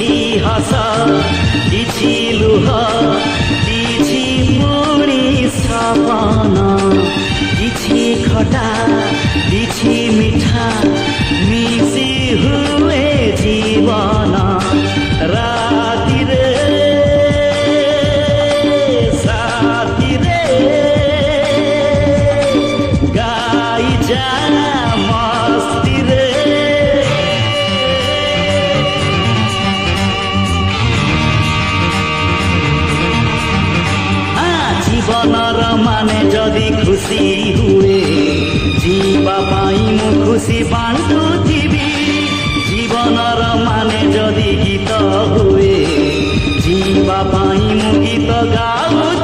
କିଛି ହସ କିଛି ଲୁହ କିଛି ପୁଣି ସପନ କିଛି ଖଟା କିଛି ମିଠା ମିଶି ହୁଏ ଜୀବନ ରାତିରେ ସାଥିରେ ଗାଇ ଯା ମସ୍ତିରେ ଜୀବନର ମାନେ ଯଦି ଖୁସି ହୁଏ ଯିବା ପାଇଁ ମୁଁ ଖୁସି ବାଣ୍ଟୁଥିବି ଜୀବନର ମାନେ ଯଦି ଗୀତ ହୁଏ ଯିବା ପାଇଁ ମୁଁ ଗୀତ ଗାଉ